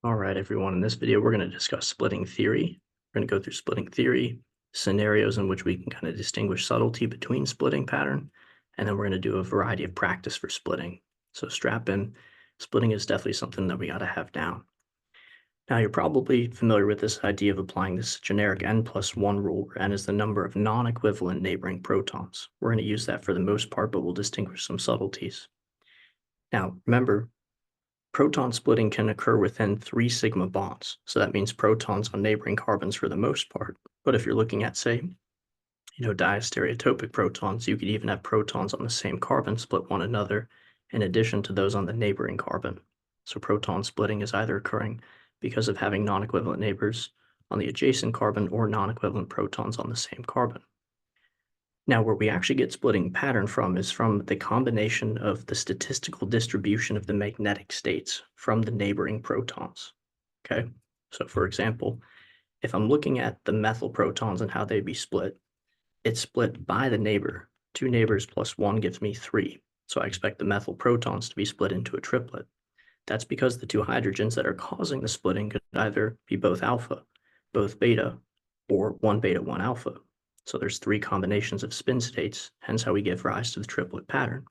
All right, everyone. In this video, we're going to discuss splitting theory. We're going to go through splitting theory, scenarios in which we can kind of distinguish subtlety between splitting pattern, and then we're going to do a variety of practice for splitting. So strap in. Splitting is definitely something that we got to have down. Now, you're probably familiar with this idea of applying this generic n+1 rule, where n is the number of non-equivalent neighboring protons. We're going to use that for the most part, but we'll distinguish some subtleties. Now, remember, proton splitting can occur within 3 sigma bonds. So that means protons on neighboring carbons for the most part. But if you're looking at, say, diastereotopic protons, you could even have protons on the same carbon split one another in addition to those on the neighboring carbon. So proton splitting is either occurring because of having non-equivalent neighbors on the adjacent carbon or non-equivalent protons on the same carbon. Now, where we actually get splitting pattern from is from the combination of the statistical distribution of the magnetic states from the neighboring protons. Okay, so for example, if I'm looking at the methyl protons and how they'd be split, it's split by the neighbor. 2 neighbors plus 1 gives me 3. So I expect the methyl protons to be split into a triplet. That's because the 2 hydrogens that are causing the splitting could either be both alpha, both beta, or 1 beta, 1 alpha. So there's 3 combinations of spin states, hence how we give rise to the triplet pattern.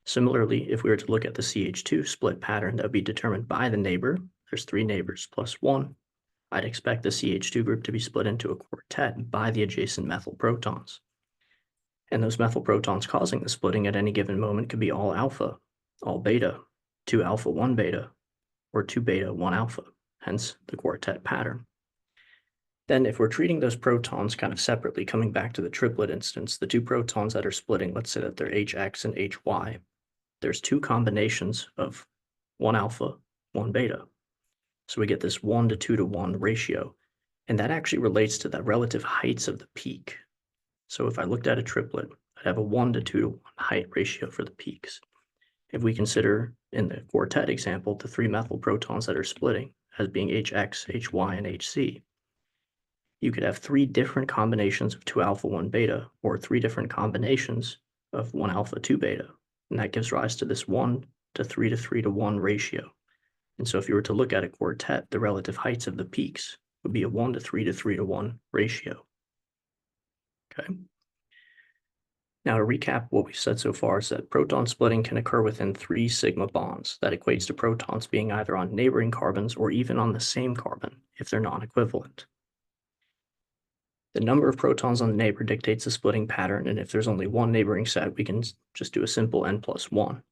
Similarly, if we were to look at the CH2 split pattern that would be determined by the neighbor, there's 3 neighbors plus 1, I'd expect the CH2 group to be split into a quartet by the adjacent methyl protons. And those methyl protons causing the splitting at any given moment could be all alpha, all beta, 2 alpha, 1 beta, or 2 beta, 1 alpha, hence the quartet pattern. Then if we're treating those protons kind of separately, coming back to the triplet instance, the 2 protons that are splitting, let's say that they're HX and HY, there's 2 combinations of 1 alpha, 1 beta. So we get this 1 to 2 to 1 ratio, and that actually relates to the relative heights of the peak. So if I looked at a triplet, I'd have a 1 to 2 to 1 height ratio for the peaks. If we consider in the quartet example, the 3 methyl protons that are splitting as being HX, HY, and HC, you could have 3 different combinations of 2 alpha, 1 beta, or 3 different combinations of 1 alpha, 2 beta. And that gives rise to this 1 to 3 to 3 to 1 ratio. And so if you were to look at a quartet, the relative heights of the peaks would be a 1 to 3 to 3 to 1 ratio. Okay. Now to recap what we've said so far is that proton splitting can occur within 3 sigma bonds. That equates to protons being either on neighboring carbons or even on the same carbon if they're non-equivalent. The number of protons on the neighbor dictates the splitting pattern, and if there's only one neighboring set, we can just do a simple n+1.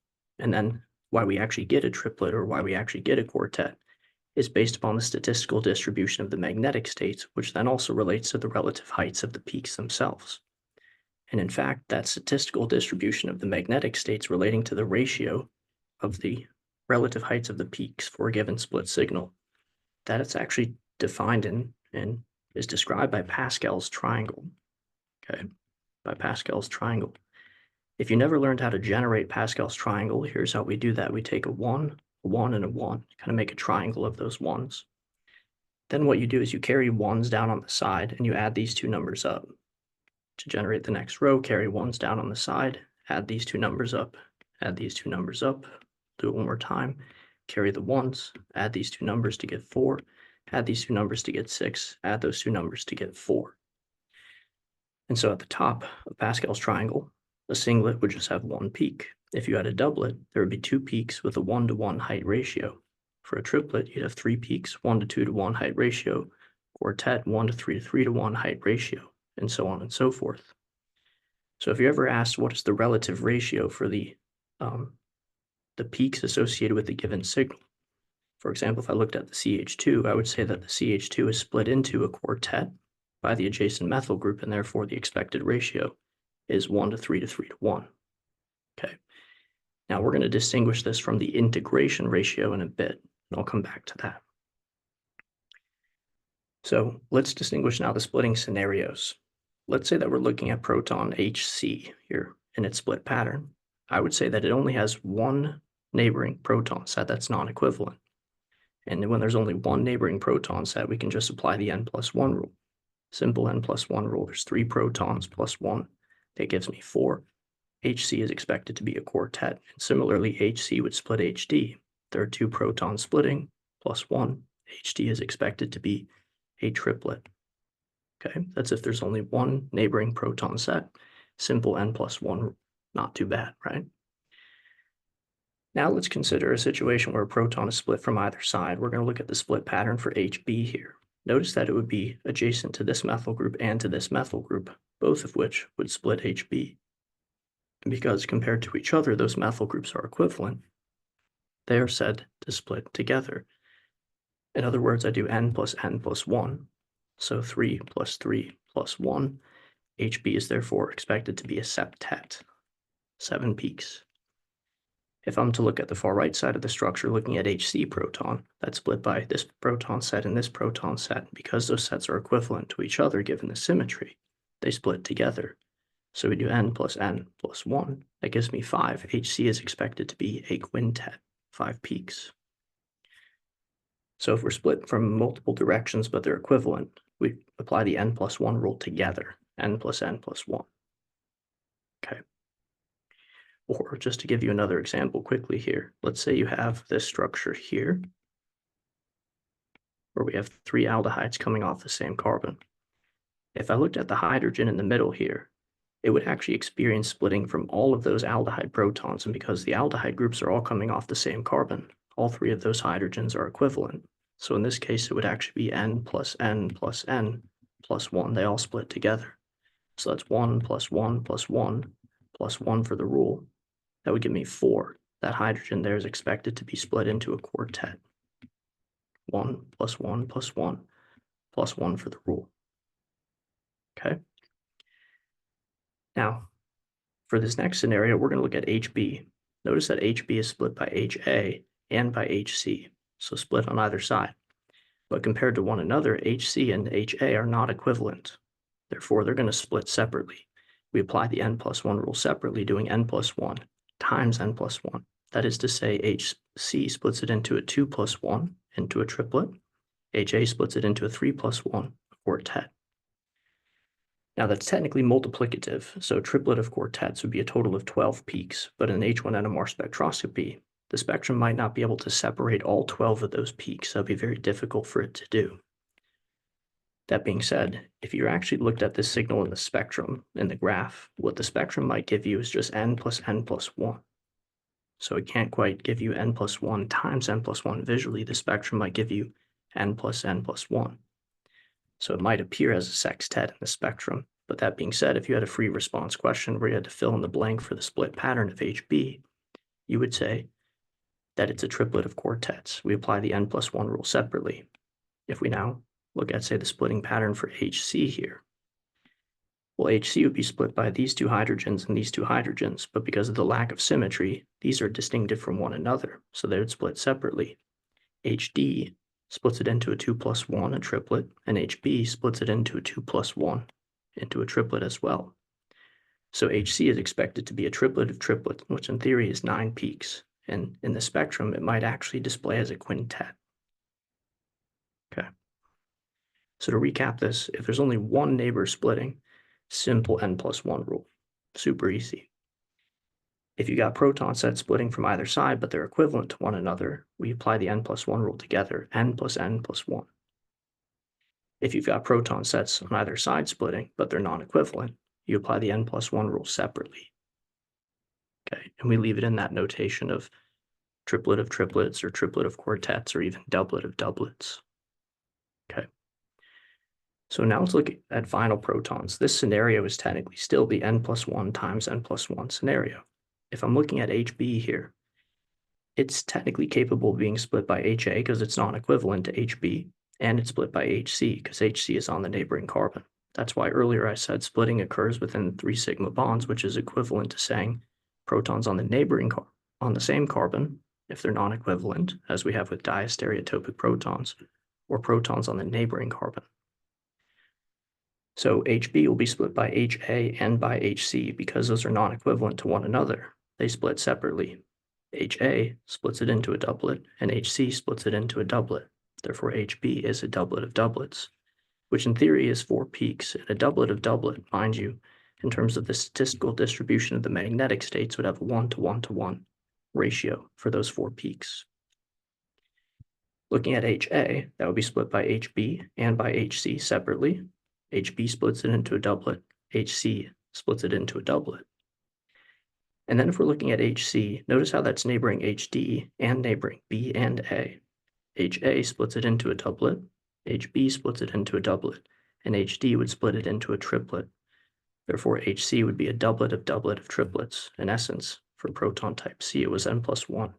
And then why we actually get a triplet or why we actually get a quartet is based upon the statistical distribution of the magnetic states, which then also relates to the relative heights of the peaks themselves. And in fact, that statistical distribution of the magnetic states relating to the ratio of the relative heights of the peaks for a given split signal, that it's actually defined in is described by Pascal's triangle. Okay, by Pascal's triangle. If you never learned how to generate Pascal's triangle, here's how we do that. We take a 1, and a 1, kind of make a triangle of those 1s. Then what you do is you carry 1s down on the side and you add these 2 numbers up. To generate the next row, carry 1s down on the side, add these 2 numbers up, add these 2 numbers up, do it one more time, carry the 1s, add these 2 numbers to get 4, add these 2 numbers to get 6, add those 2 numbers to get 4. And so at the top of Pascal's triangle, a singlet would just have 1 peak. If you had a doublet, there would be 2 peaks with a 1 to 1 height ratio. For a triplet, you'd have 3 peaks, 1 to 2 to 1 height ratio, quartet, 1 to 3 to 3 to 1 height ratio, and so on and so forth. So if you're ever asked what is the relative ratio for the peaks associated with a given signal, for example, if I looked at the CH2, I would say that the CH2 is split into a quartet by the adjacent methyl group, and therefore the expected ratio is 1 to 3 to 3 to 1. Okay. Now we're going to distinguish this from the integration ratio in a bit, and I'll come back to that. So let's distinguish now the splitting scenarios. Let's say that we're looking at proton HC here in its split pattern. I would say that it only has 1 neighboring proton set that's non-equivalent. And when there's only 1 neighboring proton set, we can just apply the n+1 rule. Simple n+1 rule. There's 3 protons plus 1. That gives me 4. HC is expected to be a quartet. And similarly, HC would split HD. There are 2 protons splitting plus 1, HD is expected to be a triplet. Okay, that's if there's only one neighboring proton set. Simple n plus 1, not too bad, right? Now let's consider a situation where a proton is split from either side. We're going to look at the split pattern for HB here. Notice that it would be adjacent to this methyl group and to this methyl group, both of which would split HB. And because compared to each other, those methyl groups are equivalent, they are said to split together. In other words, I do n plus 1. So 3 plus 3 plus 1. HB is therefore expected to be a septet, 7 peaks. If I'm to look at the far right side of the structure, looking at HC proton, that's split by this proton set and this proton set. Because those sets are equivalent to each other given the symmetry, they split together. So we do n plus 1. That gives me 5. HC is expected to be a quintet, 5 peaks. So if we're split from multiple directions but they're equivalent, we apply the n plus 1 rule together, n plus 1. Okay. Or just to give you another example quickly here, let's say you have this structure here, where we have 3 aldehydes coming off the same carbon. If I looked at the hydrogen in the middle here, it would actually experience splitting from all of those aldehyde protons, and because the aldehyde groups are all coming off the same carbon, all 3 of those hydrogens are equivalent. So in this case, it would actually be n plus n plus n plus 1. They all split together. So that's 1 plus 1 plus 1 plus 1 for the rule. That would give me 4. That hydrogen there is expected to be split into a quartet. 1 plus 1 plus 1 plus 1 for the rule. Okay. Now, for this next scenario, we're going to look at HB. Notice that HB is split by HA and by HC, so split on either side. But compared to one another, HC and HA are not equivalent. Therefore, they're going to split separately. We apply the n plus 1 rule separately, doing n plus 1 times n plus 1. That is to say, HC splits it into a 2 plus 1, into a triplet. HA splits it into a 3 plus 1, a quartet. Now that's technically multiplicative, so a triplet of quartets would be a total of 12 peaks, but in H1 NMR spectroscopy, the spectrum might not be able to separate all 12 of those peaks. That would be very difficult for it to do. That being said, if you actually looked at this signal in the spectrum, in the graph, what the spectrum might give you is just n plus 1. So it can't quite give you n plus 1 times n plus 1 visually. The spectrum might give you n plus 1. So it might appear as a sextet in the spectrum. But that being said, if you had a free response question where you had to fill in the blank for the split pattern of HB, you would say that it's a triplet of quartets. We apply the n plus 1 rule separately. If we now look at, say, the splitting pattern for HC here, well, HC would be split by these 2 hydrogens and these 2 hydrogens, but because of the lack of symmetry, these are distinctive from one another, so they would split separately. HD splits it into a 2 plus 1, a triplet, and HB splits it into a 2 plus 1, into a triplet as well. So HC is expected to be a triplet of triplets, which in theory is 9 peaks, and in the spectrum, it might actually display as a quintet. Okay. So to recap this, if there's only one neighbor splitting, simple n plus 1 rule. Super easy. If you got proton sets splitting from either side, but they're equivalent to one another, we apply the n plus 1 rule together, n plus 1. If you've got proton sets on either side splitting, but they're non-equivalent, you apply the n plus 1 rule separately. Okay, and we leave it in that notation of triplet of triplets or triplet of quartets or even doublet of doublets. Okay. So now let's look at final protons. This scenario is technically still the n plus 1 times n plus 1 scenario. If I'm looking at HB here, it's technically capable of being split by HA because it's non-equivalent to HB, and it's split by HC because HC is on the neighboring carbon. That's why earlier I said splitting occurs within 3 sigma bonds, which is equivalent to saying protons on the neighboring on the same carbon, if they're non-equivalent, as we have with diastereotopic protons, or protons on the neighboring carbon. So HB will be split by HA and by HC because those are non-equivalent to one another. They split separately. HA splits it into a doublet, and HC splits it into a doublet. Therefore, HB is a doublet of doublets, which in theory is 4 peaks. And a doublet of doublet, mind you, in terms of the statistical distribution of the magnetic states, would have a 1 to 1 to 1 ratio for those 4 peaks. Looking at HA, that would be split by HB and by HC separately. HB splits it into a doublet, HC splits it into a doublet. And then if we're looking at HC, notice how that's neighboring HD and neighboring B and A. HA splits it into a doublet, HB splits it into a doublet, and HD would split it into a triplet. Therefore, HC would be a doublet of triplets. In essence, for proton type C, it was n plus 1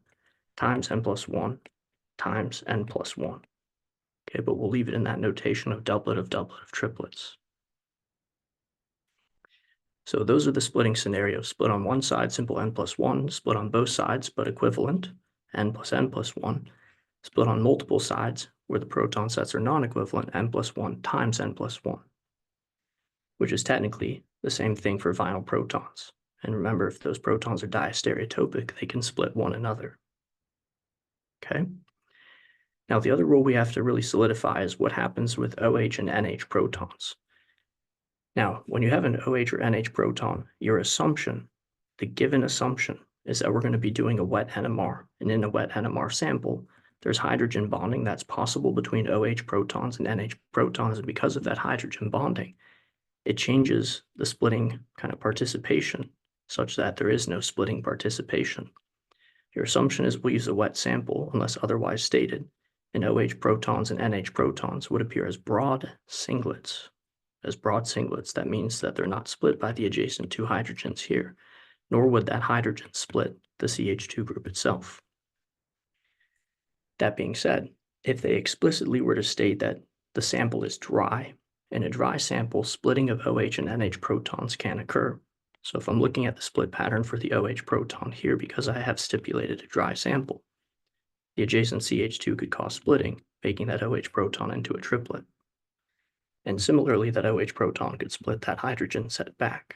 times n plus 1 times n plus 1. Okay, but we'll leave it in that notation of doublet of triplets. So those are the splitting scenarios. Split on one side, simple n plus 1. Split on both sides, but equivalent, n plus 1. Split on multiple sides, where the proton sets are non-equivalent, n plus 1 times n plus 1, which is technically the same thing for vinyl protons. And remember, if those protons are diastereotopic, they can split one another. Okay? Now, the other rule we have to really solidify is what happens with OH and NH protons. Now, when you have an OH or NH proton, your assumption, the given assumption, is that we're going to be doing a wet NMR. And in a wet NMR sample, there's hydrogen bonding that's possible between OH protons and NH protons. And because of that hydrogen bonding, it changes the splitting kind of participation such that there is no splitting participation. Your assumption is we'll use a wet sample unless otherwise stated, and OH protons and NH protons would appear as broad singlets. As broad singlets, that means that they're not split by the adjacent two hydrogens here, nor would that hydrogen split the CH2 group itself. That being said, if they explicitly were to state that the sample is dry, in a dry sample, splitting of OH and NH protons can occur. So if I'm looking at the split pattern for the OH proton here because I have stipulated a dry sample, the adjacent CH2 could cause splitting, making that OH proton into a triplet. And similarly, that OH proton could split that hydrogen set back,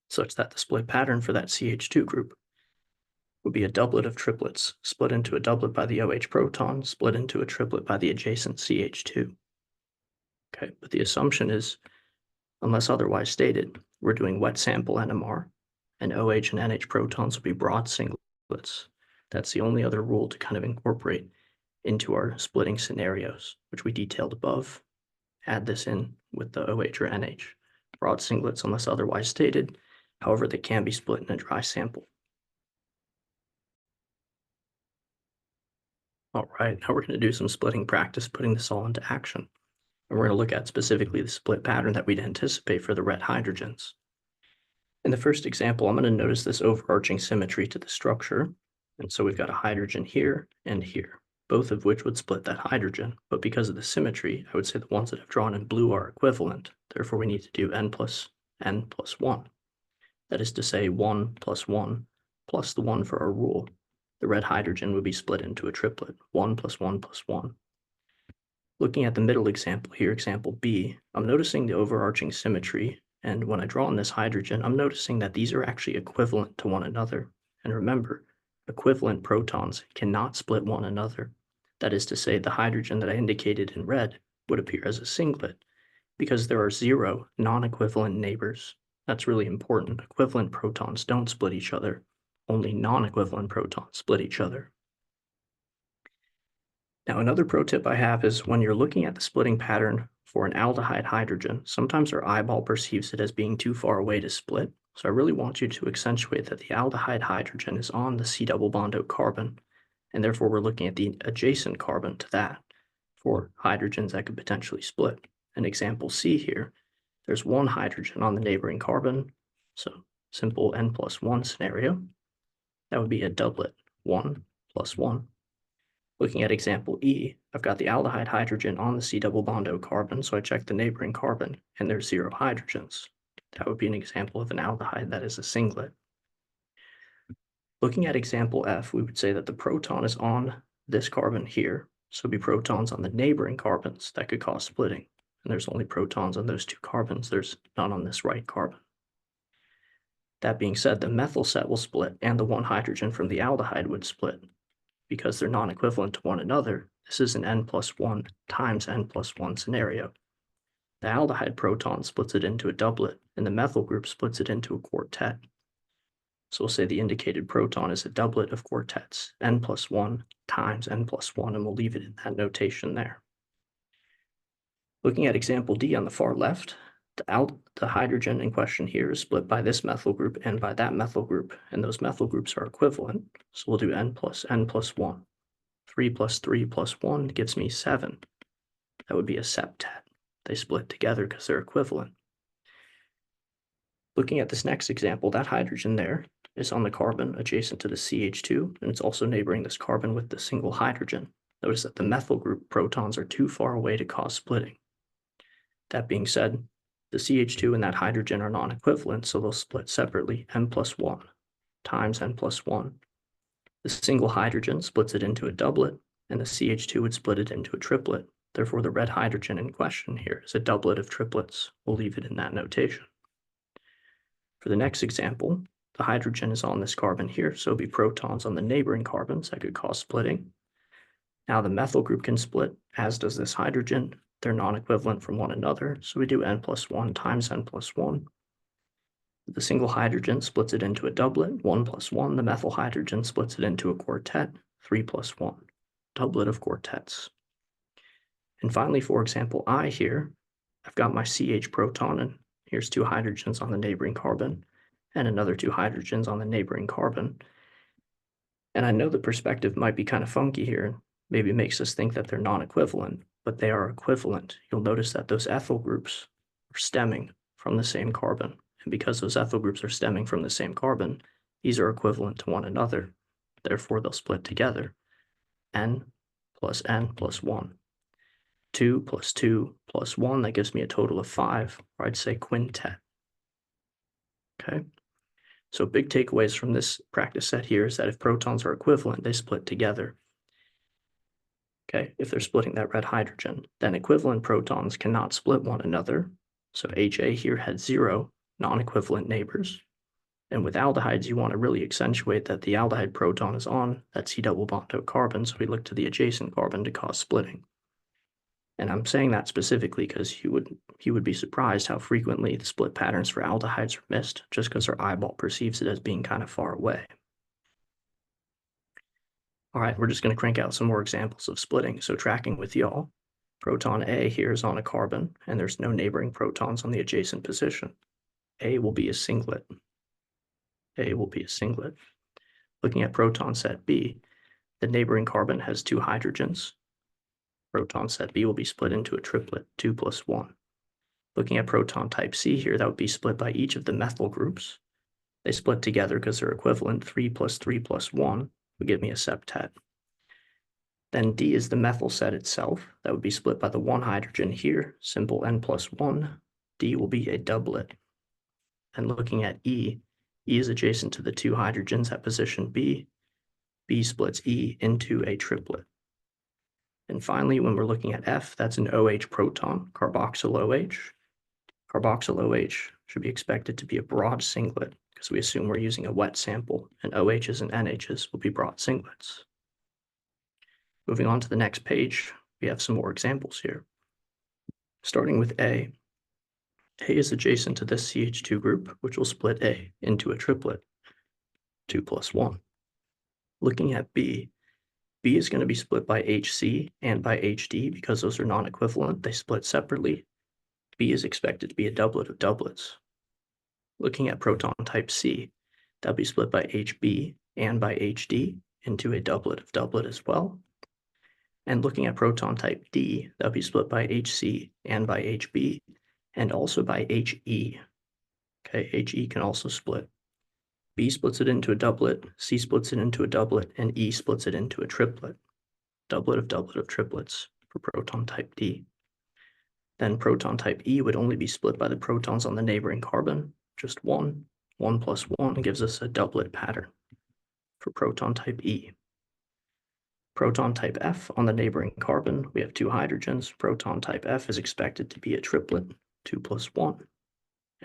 such that the split pattern for that CH2 group would be a doublet of triplets, split into a doublet by the OH proton, split into a triplet by the adjacent CH2. Okay, but the assumption is, unless otherwise stated, we're doing wet sample NMR, and OH and NH protons will be broad singlets. That's the only other rule to kind of incorporate into our splitting scenarios, which we detailed above. Add this in with the OH or NH. Broad singlets unless otherwise stated. However, they can be split in a dry sample. All right, now we're going to do some splitting practice, putting this all into action. And we're going to look at specifically the split pattern that we'd anticipate for the red hydrogens. In the first example, I'm going to notice this overarching symmetry to the structure. And so we've got a hydrogen here and here, both of which would split that hydrogen. But because of the symmetry, I would say the ones that I've drawn in blue are equivalent. Therefore, we need to do n plus 1. That is to say 1 plus 1 plus the 1 for our rule. The red hydrogen would be split into a triplet, 1 plus 1 plus 1. Looking at the middle example here, example B, I'm noticing the overarching symmetry. And when I draw on this hydrogen, I'm noticing that these are actually equivalent to one another. And remember, equivalent protons cannot split one another. That is to say, the hydrogen that I indicated in red would appear as a singlet because there are 0 non-equivalent neighbors. That's really important. Equivalent protons don't split each other. Only non-equivalent protons split each other. Now, another pro tip I have is when you're looking at the splitting pattern for an aldehyde hydrogen, sometimes our eyeball perceives it as being too far away to split. So I really want you to accentuate that the aldehyde hydrogen is on the C double bond O carbon, and therefore we're looking at the adjacent carbon to that for hydrogens that could potentially split. In example C here, there's one hydrogen on the neighboring carbon, so simple n plus 1 scenario. That would be a doublet, 1 plus 1. Looking at example E, I've got the aldehyde hydrogen on the C double bond O carbon, so I check the neighboring carbon, and there's 0 hydrogens. That would be an example of an aldehyde that is a singlet. Looking at example F, we would say that the proton is on this carbon here, so it'd be protons on the neighboring carbons that could cause splitting. And there's only protons on those 2 carbons, there's none on this right carbon. That being said, the methyl set will split, and the 1 hydrogen from the aldehyde would split. Because they're non-equivalent to one another, this is an n plus 1 times n plus 1 scenario. The aldehyde proton splits it into a doublet, and the methyl group splits it into a quartet. So we'll say the indicated proton is a doublet of quartets, n+1 times n+1, and we'll leave it in that notation there. Looking at example D on the far left, the hydrogen in question here is split by this methyl group and by that methyl group, and those methyl groups are equivalent. So we'll do n plus n plus 1. 3 plus 3 plus 1 gives me 7. That would be a septet. They split together because they're equivalent. Looking at this next example, that hydrogen there is on the carbon adjacent to the CH2, and it's also neighboring this carbon with the single hydrogen. Notice that the methyl group protons are too far away to cause splitting. That being said, the CH2 and that hydrogen are non-equivalent, so they'll split separately, n plus 1 times n plus 1. The single hydrogen splits it into a doublet, and the CH2 would split it into a triplet. Therefore, the red hydrogen in question here is a doublet of triplets. We'll leave it in that notation. For the next example, the hydrogen is on this carbon here, so it'll be protons on the neighboring carbons that could cause splitting. Now the methyl group can split, as does this hydrogen. They're non-equivalent from one another, so we do n plus 1 times n plus 1. The single hydrogen splits it into a doublet, 1 plus 1. The methyl hydrogen splits it into a quartet, 3 plus 1. Doublet of quartets. And finally, for example I here, I've got my CH proton, and here's 2 hydrogens on the neighboring carbon, and another 2 hydrogens on the neighboring carbon. And I know the perspective might be kind of funky here, maybe makes us think that they're non-equivalent, but they are equivalent. You'll notice that those ethyl groups are stemming from the same carbon. And because those ethyl groups are stemming from the same carbon, these are equivalent to one another. Therefore, they'll split together. N plus 1. 2 plus 2 plus 1, that gives me a total of 5, or I'd say quintet. Okay? So big takeaways from this practice set here is that if protons are equivalent, they split together. Okay, if they're splitting that red hydrogen, then equivalent protons cannot split one another. So HA here had 0 non-equivalent neighbors. And with aldehydes, you want to really accentuate that the aldehyde proton is on that C double bond O carbon, so we look to the adjacent carbon to cause splitting. And I'm saying that specifically because you would be surprised how frequently the split patterns for aldehydes are missed just because our eyeball perceives it as being kind of far away. All right, we're just going to crank out some more examples of splitting. So tracking with y'all, proton A here is on a carbon, and there's no neighboring protons on the adjacent position. A will be a singlet. A will be a singlet. Looking at proton set B, the neighboring carbon has 2 hydrogens. Proton set B will be split into a triplet, 2 plus 1. Looking at proton type C here, that would be split by each of the methyl groups. They split together because they're equivalent. 3 plus 3 plus 1 would give me a septet. Then D is the methyl set itself. That would be split by the 1 hydrogen here, simple n plus 1. D will be a doublet. And looking at E is adjacent to the 2 hydrogens at position B. B splits E into a triplet. And finally, when we're looking at F, that's an OH proton, carboxyl OH. Carboxyl OH should be expected to be a broad singlet because we assume we're using a wet sample, and OHs and NHs will be broad singlets. Moving on to the next page, we have some more examples here. Starting with A. A is adjacent to this CH2 group, which will split A into a triplet, 2 plus 1. Looking at B, B is going to be split by HC and by HD because those are non-equivalent. They split separately. B is expected to be a doublet of doublets. Looking at proton type C, that'll be split by HB and by HD into a doublet of doublet as well. And looking at proton type D, that'll be split by HC and by HB and also by HE. Okay, HE can also split. B splits it into a doublet, C splits it into a doublet, and E splits it into a triplet. Doublet of triplets for proton type D. Then proton type E would only be split by the protons on the neighboring carbon, just 1. 1 plus 1 gives us a doublet pattern for proton type E. Proton type F on the neighboring carbon, we have 2 hydrogens. Proton type F is expected to be a triplet, 2 plus 1.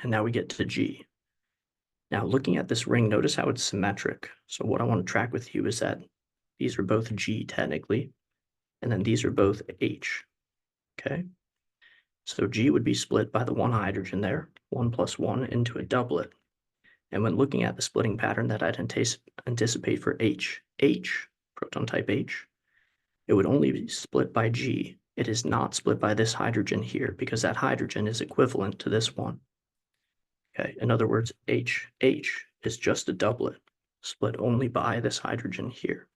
And now we get to G. Now looking at this ring, notice how it's symmetric. So what I want to track with you is that these are both G technically, and then these are both H, okay? So G would be split by the 1 hydrogen there, 1 plus 1 into a doublet. And when looking at the splitting pattern that I'd anticipate for H, proton type H, it would only be split by G. It is not split by this hydrogen here because that hydrogen is equivalent to this one. Okay, in other words, H is just a doublet, split only by this hydrogen here.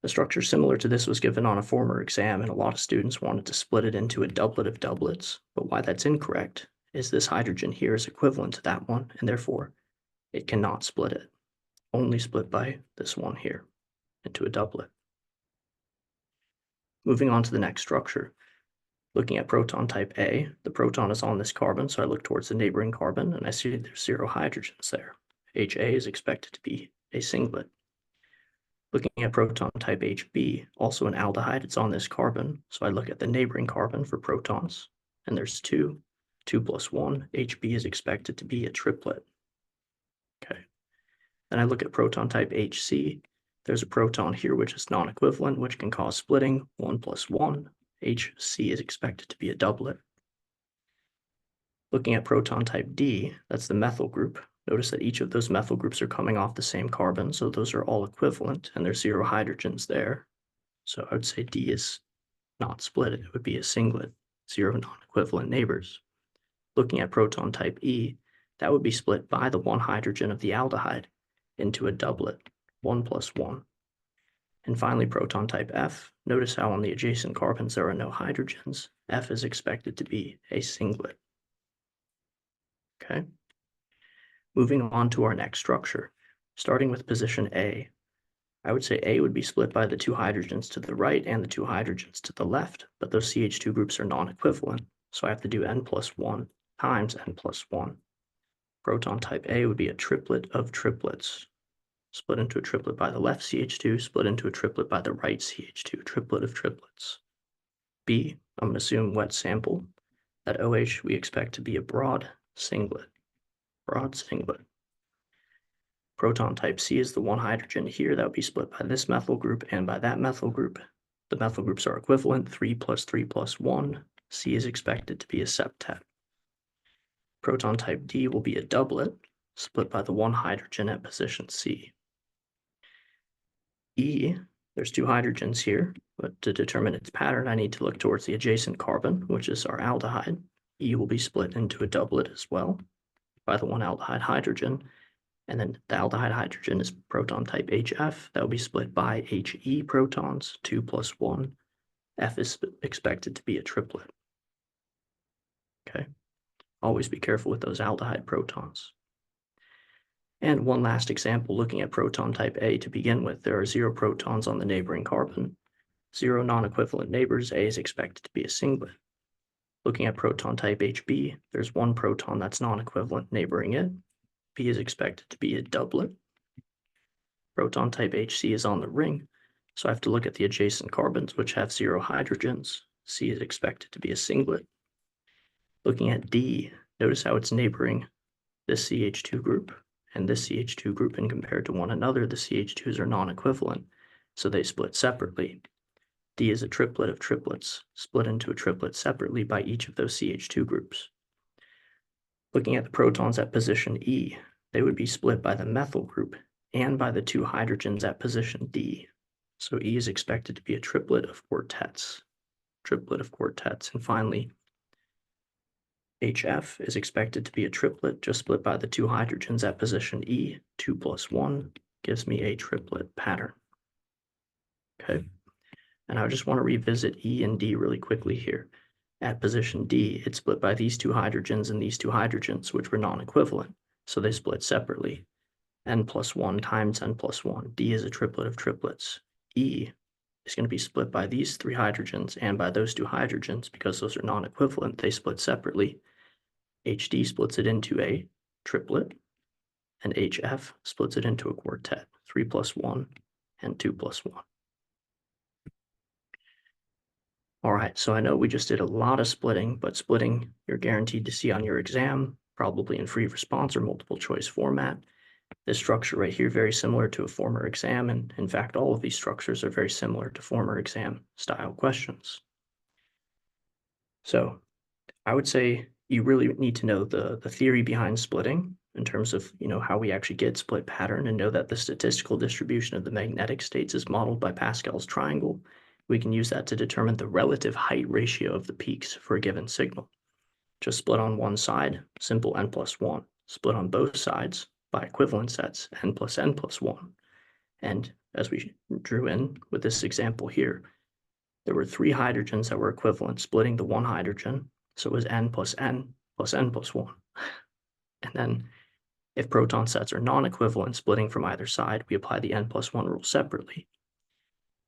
A structure similar to this was given on a former exam, and a lot of students wanted to split it into a doublet of doublets, but why that's incorrect is this hydrogen here is equivalent to that one, and therefore it cannot split it, only split by this one here into a doublet. Moving on to the next structure. Looking at proton type A, the proton is on this carbon, so I look towards the neighboring carbon, and I see there's 0 hydrogens there. HA is expected to be a singlet. Looking at proton type HB, also an aldehyde, it's on this carbon, so I look at the neighboring carbon for protons, and there's 2. 2 plus 1, HB is expected to be a triplet. Okay. Then I look at proton type HC. There's a proton here which is non-equivalent, which can cause splitting. 1 plus 1, HC is expected to be a doublet. Looking at proton type D, that's the methyl group. Notice that each of those methyl groups are coming off the same carbon, so those are all equivalent, and there's 0 hydrogens there. So I would say D is not split, it would be a singlet, 0 non-equivalent neighbors. Looking at proton type E, that would be split by the 1 hydrogen of the aldehyde into a doublet, 1 plus 1. And finally, proton type F, notice how on the adjacent carbons there are no hydrogens. F is expected to be a singlet. Okay. Moving on to our next structure, starting with position A. I would say A would be split by the 2 hydrogens to the right and the 2 hydrogens to the left, but those CH2 groups are non-equivalent, so I have to do N plus 1 times N plus 1. Proton type A would be a triplet of triplets, split into a triplet by the left CH2, split into a triplet by the right CH2, triplet of triplets. B, I'm going to assume wet sample. That OH we expect to be a broad singlet. Proton type C is the 1 hydrogen here that would be split by this methyl group and by that methyl group. The methyl groups are equivalent, 3 plus 3 plus 1. C is expected to be a septet. Proton type D will be a doublet, split by the 1 hydrogen at position C. E, there's 2 hydrogens here, but to determine its pattern, I need to look towards the adjacent carbon, which is our aldehyde. E will be split into a doublet as well by the 1 aldehyde hydrogen, and then the aldehyde hydrogen is proton type HF. That will be split by HE protons, 2 plus 1. F is expected to be a triplet. Okay, always be careful with those aldehyde protons. And one last example, looking at proton type A to begin with, there are 0 protons on the neighboring carbon. 0 non-equivalent neighbors, A is expected to be a singlet. Looking at proton type HB, there's 1 proton that's non-equivalent neighboring it. B is expected to be a doublet. Proton type HC is on the ring, so I have to look at the adjacent carbons, which have 0 hydrogens. C is expected to be a singlet. Looking at D, notice how it's neighboring this CH2 group and this CH2 group, and compared to one another, the CH2s are non-equivalent, so they split separately. D is a triplet of triplets, split into a triplet separately by each of those CH2 groups. Looking at the protons at position E, they would be split by the methyl group and by the 2 hydrogens at position D. So E is expected to be a triplet of quartets. And finally, HF is expected to be a triplet just split by the 2 hydrogens at position E. 2 plus 1 gives me a triplet pattern. Okay, and I just want to revisit E and D really quickly here. At position D, it's split by these 2 hydrogens and these 2 hydrogens, which were non-equivalent, so they split separately. N plus 1 times N plus 1. D is a triplet of triplets. E is going to be split by these 3 hydrogens and by those 2 hydrogens because those are non-equivalent. They split separately. HD splits it into a triplet, and HF splits it into a quartet, 3 plus 1 and 2 plus 1. All right, so I know we just did a lot of splitting, but splitting you're guaranteed to see on your exam, probably in free response or multiple choice format. This structure right here, very similar to a former exam, and in fact, all of these structures are very similar to former exam style questions. So I would say you really need to know the theory behind splitting, in terms of, how we actually get split pattern and know that the statistical distribution of the magnetic states is modeled by Pascal's triangle, we can use that to determine the relative height ratio of the peaks for a given signal. Just split on one side, simple n plus 1. Split on both sides by equivalent sets, n plus 1. And as we drew in with this example here, there were 3 hydrogens that were equivalent, splitting the one hydrogen, so it was n plus n plus 1. And then if proton sets are non-equivalent, splitting from either side, we apply the n plus 1 rule separately.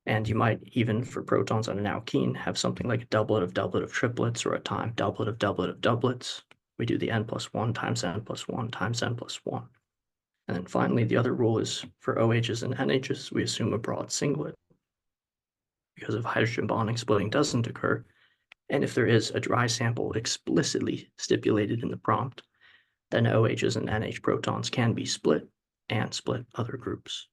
And you might even, for protons on an alkene, have something like a doublet of triplets, or a time doublet of doublets. We do the n plus 1 times n plus 1 times n plus 1. And then finally, the other rule is for OHs and NHs, we assume a broad singlet. Because if hydrogen bonding splitting doesn't occur, and if there is a dry sample explicitly stipulated in the prompt, then OHs and NH protons can be split and split other groups.